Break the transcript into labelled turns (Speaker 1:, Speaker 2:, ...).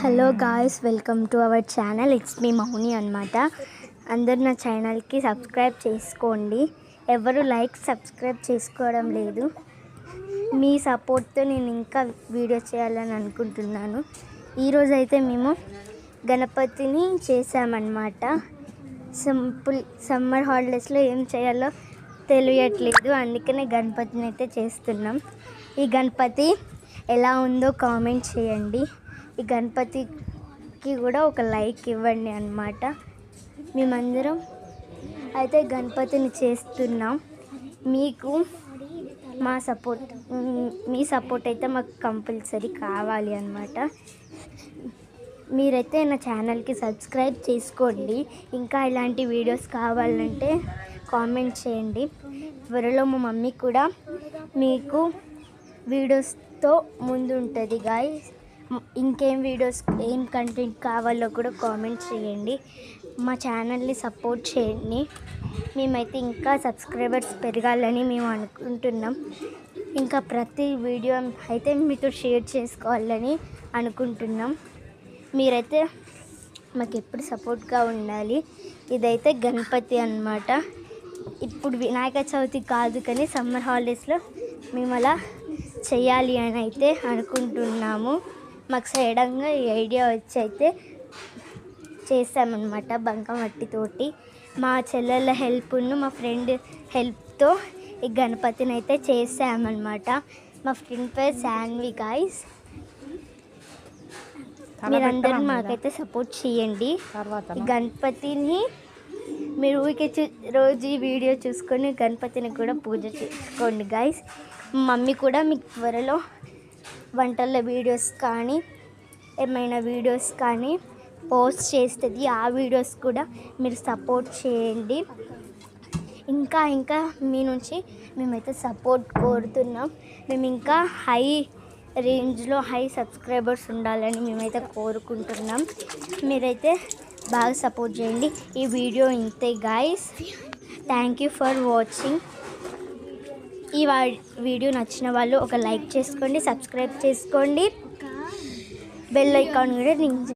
Speaker 1: Hello guys, welcome to our channel. It's me Mouni అనమాట. అందరు నా ఛానల్కి సబ్స్క్రైబ్ చేసుకోండి. ఎవరు సబ్స్క్రైబ్ చేసుకోవడం లేదు. మీ సపోర్ట్తో నేను ఇంకా వీడియో చేయాలని అనుకుంటున్నాను. ఈరోజు అయితే మేము గణపతిని చేసామన్నమాట. సింపుల్ సమ్మర్ హాలిడేస్లో ఏం చేయాలో తెలియట్లేదు, అందుకనే గణపతిని అయితే చేస్తున్నాం. ఈ గణపతి ఎలా ఉందో కామెంట్ చేయండి. ఈ గణపతికి కూడా ఒక లైక్ ఇవ్వండి అన్నమాట. మేమందరం అయితే గణపతిని చేస్తున్నాం. మీకు మీ సపోర్ట్ అయితే మాకు కంపల్సరీ కావాలి అన్నమాట. మీరైతే నా ఛానల్కి సబ్స్క్రైబ్ చేసుకోండి. ఇంకా ఇలాంటి వీడియోస్ కావాలంటే కామెంట్ చేయండి. త్వరలో మా మమ్మీ కూడా మీకు వీడియోస్తో ముందు ఉంటుంది గాయ్స్. ఇంకేం వీడియోస్, ఏం కంటెంట్ కావాలో కూడా కామెంట్ చేయండి. మా ఛానల్ని సపోర్ట్ చేయండి. మేమైతే ఇంకా సబ్స్క్రైబర్స్ పెరగాలని మేము అనుకుంటున్నాం. ఇంకా ప్రతి వీడియో అయితే మీతో షేర్ చేసుకోవాలని అనుకుంటున్నాం. మీరైతే మాకు ఎప్పుడు సపోర్ట్గా ఉండాలి. ఇదైతే గణపతి అన్నమాట. ఇప్పుడు వినాయక చవితి కాదు, కానీ సమ్మర్ హాలిడేస్లో మేము అలా చేయాలి అని అయితే అనుకుంటున్నాము. మాకు సడన్గా ఈ ఐడియా వచ్చి అయితే చేసామన్నమాట. బంకమట్టితోటి మా చెల్లెళ్ళ హెల్ప్ను, మా ఫ్రెండ్ హెల్ప్తో ఈ గణపతిని అయితే చేసామన్నమాట. మా ఫ్రెండ్ పేరు శాన్వి గాయ్స్. మీరందరూ మాకైతే సపోర్ట్ చేయండి. ఈ గణపతిని మీరు రోజు ఈ వీడియో చూసుకొని గణపతిని కూడా పూజ చేసుకోండి గాయ్స్. మమ్మీ కూడా మీకు త్వరలో వంటల వీడియోస్ కానీ ఏమైనా వీడియోస్ కానీ పోస్ట్ చేస్తుంది. ఆ వీడియోస్ కూడా మీరు సపోర్ట్ చేయండి. ఇంకా మీ నుంచి మేమైతే సపోర్ట్ కోరుతున్నాం. మేము ఇంకా హై రేంజ్లో హై సబ్స్క్రైబర్స్ ఉండాలని మేమైతే కోరుకుంటున్నాం. మీరైతే బాగా సపోర్ట్ చేయండి. ఈ వీడియో ఇంతే guys. Thank you for watching. ఈ వీడియో నచ్చిన వాళ్ళు ఒక లైక్ చేసుకోండి, సబ్స్క్రైబ్ చేసుకోండి, బెల్ ఐకాన్ కూడా